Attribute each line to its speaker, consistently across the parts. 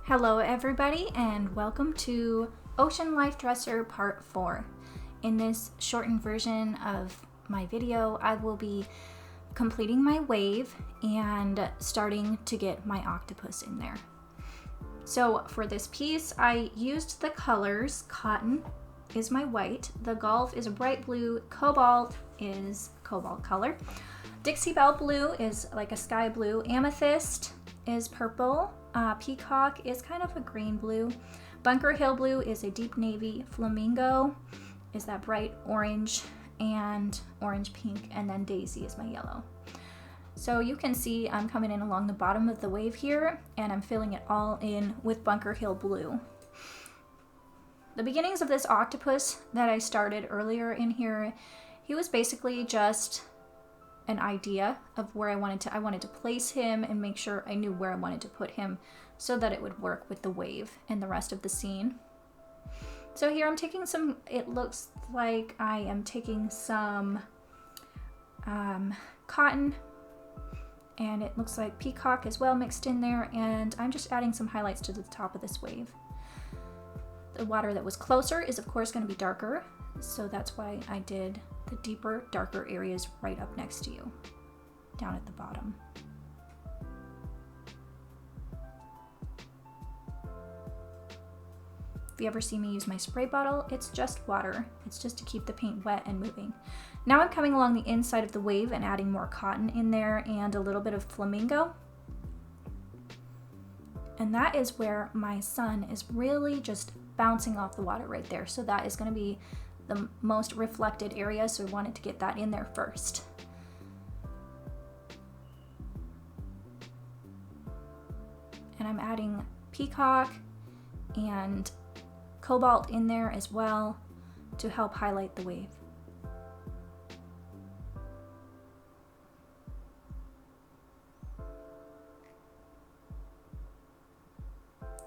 Speaker 1: Hello everybody and welcome to Ocean Life Dresser Part 4. In this shortened version of my video, I will be completing my wave and starting to get my octopus in there. So for this piece, I used the colors. Cotton is my white, the Golf is a bright blue, Cobalt is cobalt color, Dixie Belle Blue is like a sky blue, Amethyst is purple, Peacock is kind of a green blue, Bunker Hill Blue is a deep navy, Flamingo is that bright orange and orange pink, and then Daisy is my yellow. So you can see I'm coming in along the bottom of the wave here and I'm filling it all in with Bunker Hill Blue. The beginnings of this octopus that I started earlier in here, he was basically just an idea of where I wanted to place him and make sure I knew where I wanted to put him so that it would work with the wave and the rest of the scene. So here I'm taking some, it looks like I am taking some cotton, and it looks like peacock as well mixed in there, and I'm just adding some highlights to the top of this wave. The water that was closer is of course going to be darker, so that's why I did the deeper, darker areas right up next to you, down at the bottom. If you ever see me use my spray bottle, it's just water. It's just to keep the paint wet and moving. Now I'm coming along the inside of the wave and adding more cotton in there and a little bit of flamingo. And that is where my sun is really just bouncing off the water right there. So that is going to be the most reflected area, so I wanted to get that in there first. And I'm adding peacock and cobalt in there as well to help highlight the wave.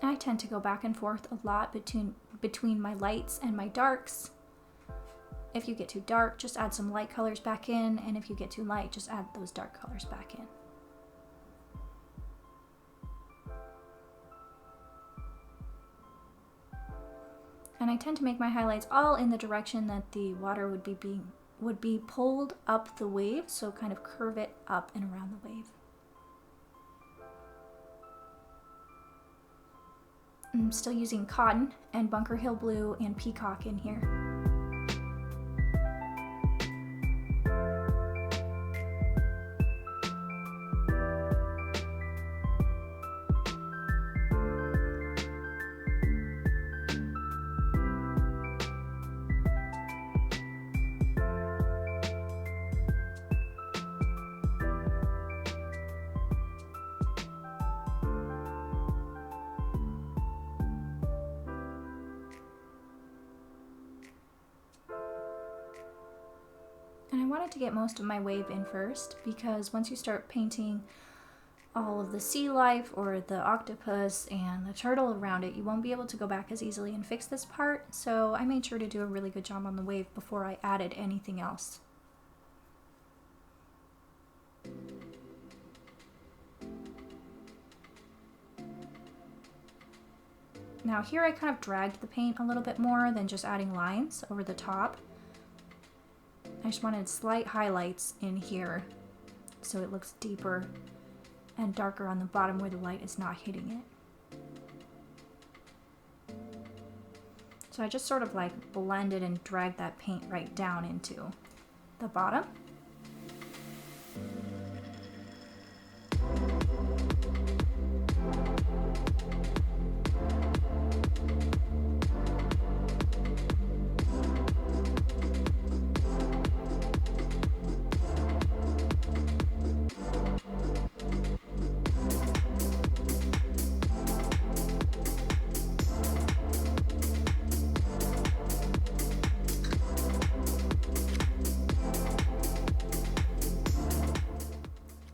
Speaker 1: I tend to go back and forth a lot between my lights and my darks. If you get too dark, just add some light colors back in, and if you get too light, just add those dark colors back in. And I tend to make my highlights all in the direction that the water would be pulled up the wave, so kind of curve it up and around the wave. I'm still using cotton and Bunker Hill Blue and peacock in here. And I wanted to get most of my wave in first, because once you start painting all of the sea life or the octopus and the turtle around it, you won't be able to go back as easily and fix this part. So I made sure to do a really good job on the wave before I added anything else. Now here I kind of dragged the paint a little bit more than just adding lines over the top. I just wanted slight highlights in here so it looks deeper and darker on the bottom where the light is not hitting it. So I just sort of like blended and dragged that paint right down into the bottom.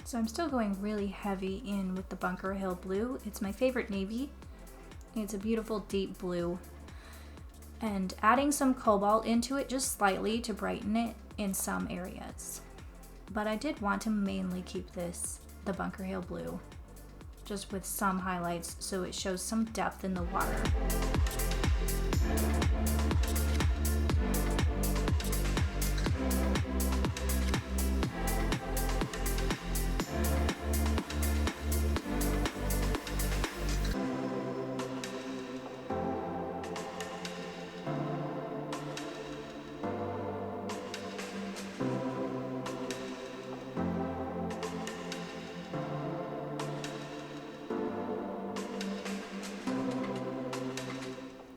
Speaker 1: So I'm still going really heavy in with the Bunker Hill Blue. It's my favorite navy. It's a beautiful deep blue. And adding some cobalt into it just slightly to brighten it in some areas. But I did want to mainly keep the Bunker Hill Blue just with some highlights so it shows some depth in the water.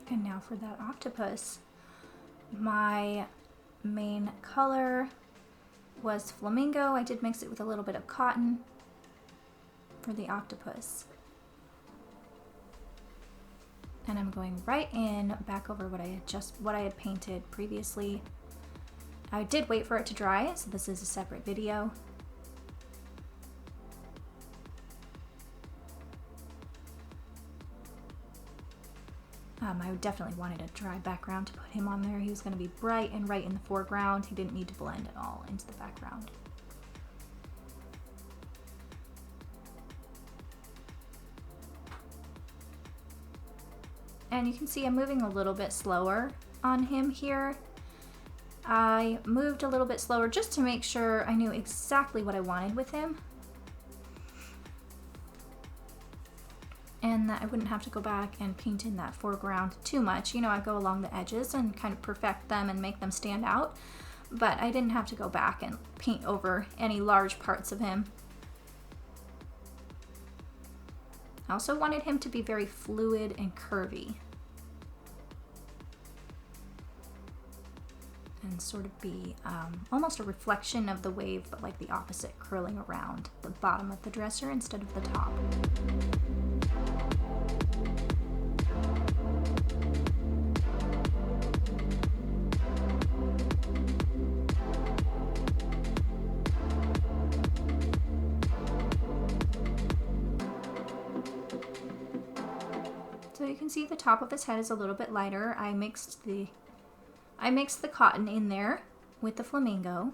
Speaker 1: And now for that octopus. My main color was Flamingo. I did mix it with a little bit of cotton for the octopus. And I'm going right in, back over what I had painted previously. I did wait for it to dry, so this is a separate video. I definitely wanted a dry background to put him on there. He was going to be bright and right in the foreground. He didn't need to blend at all into the background. And you can see I'm moving a little bit slower on him here. I moved a little bit slower just to make sure I knew exactly what I wanted with him. And that I wouldn't have to go back and paint in that foreground too much. You know, I go along the edges and kind of perfect them and make them stand out. But I didn't have to go back and paint over any large parts of him. I also wanted him to be very fluid and curvy. And sort of be almost a reflection of the wave, but like the opposite, curling around the bottom of the dresser instead of the top. So you can see the top of his head is a little bit lighter. I mixed the cotton in there with the flamingo.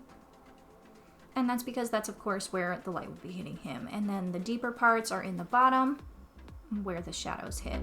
Speaker 1: And that's because that's of course where the light would be hitting him. And then the deeper parts are in the bottom where the shadows hit.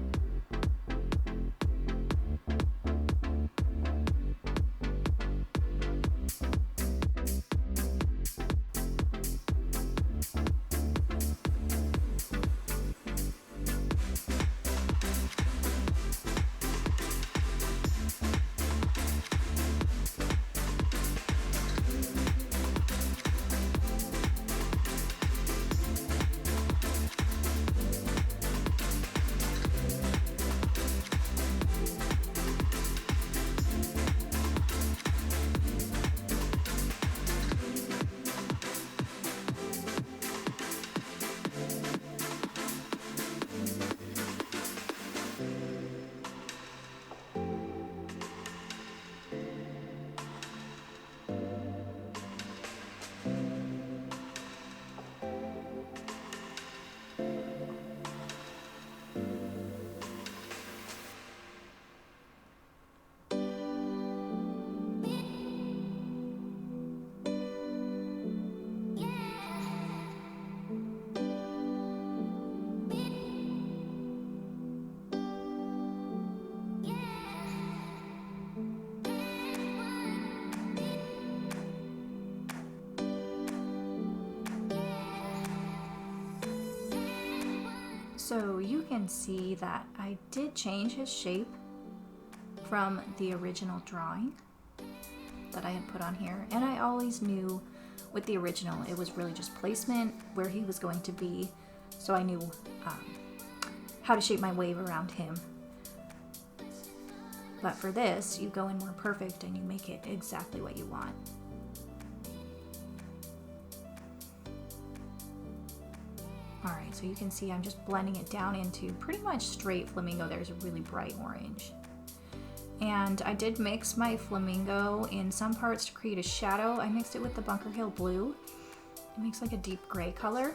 Speaker 1: So you can see that I did change his shape from the original drawing that I had put on here. And I always knew with the original, it was really just placement where he was going to be. So I knew how to shape my wave around him. But for this, you go in more perfect and you make it exactly what you want. Alright, so you can see I'm just blending it down into pretty much straight flamingo. There's a really bright orange. And I did mix my flamingo in some parts to create a shadow. I mixed it with the Bunker Hill Blue. It makes like a deep gray color.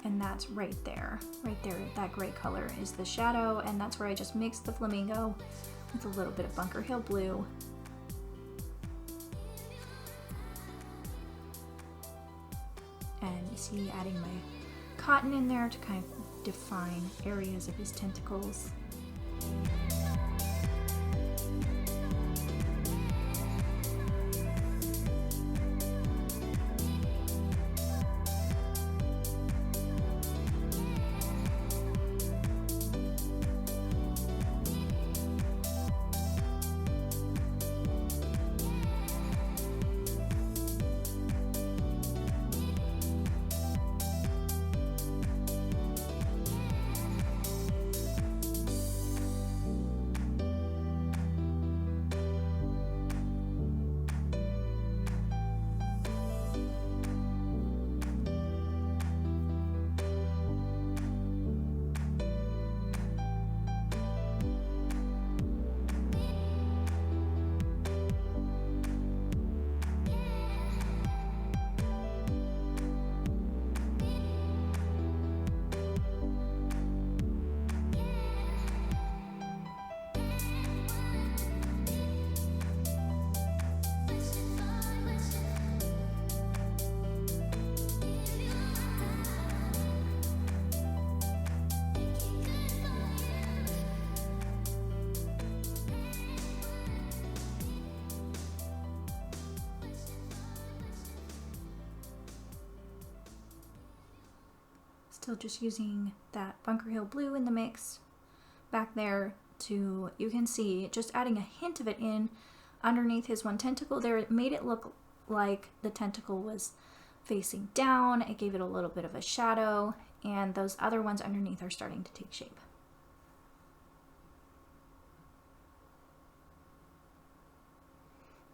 Speaker 1: And that's right there, that gray color is the shadow, and that's where I just mixed the flamingo with a little bit of Bunker Hill Blue. And you see adding my cotton in there to kind of define areas of his tentacles. Still just using that Bunker Hill Blue in the mix back there to, you can see, just adding a hint of it in underneath his one tentacle there. It made it look like the tentacle was facing down. It gave it a little bit of a shadow, and those other ones underneath are starting to take shape.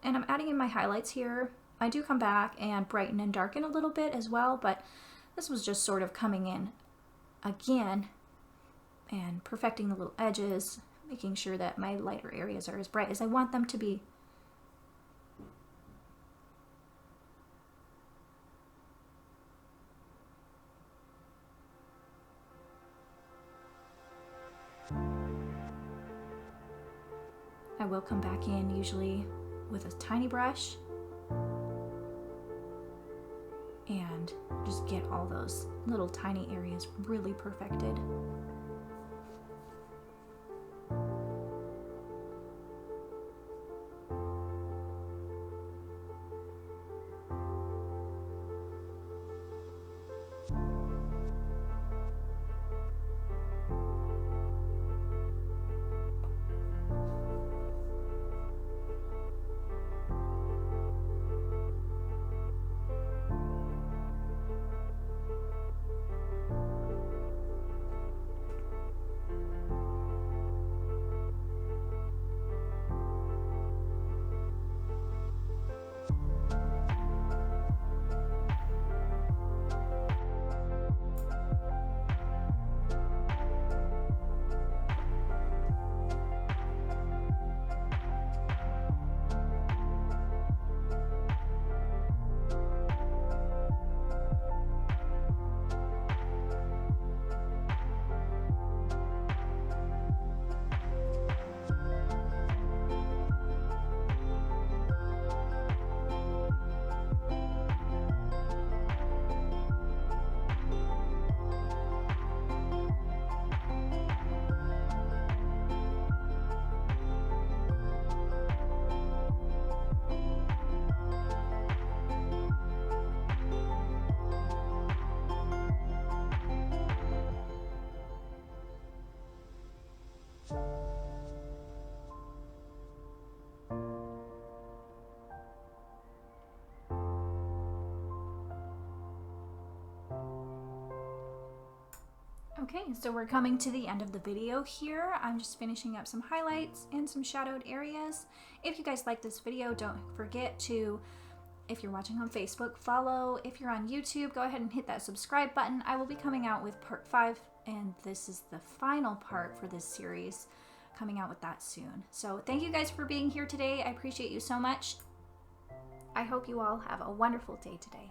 Speaker 1: And I'm adding in my highlights here. I do come back and brighten and darken a little bit as well, but this was just sort of coming in again and perfecting the little edges, making sure that my lighter areas are as bright as I want them to be. I will come back in usually with a tiny brush and just get all those little tiny areas really perfected. Okay, so we're coming to the end of the video here. I'm just finishing up some highlights and some shadowed areas. If you guys like this video, don't forget to, if you're watching on Facebook, follow. If you're on YouTube, go ahead and hit that subscribe button. I will be coming out with part 5, and this is the final part for this series, coming out with that soon. So thank you guys for being here today. I appreciate you so much. I hope you all have a wonderful day today.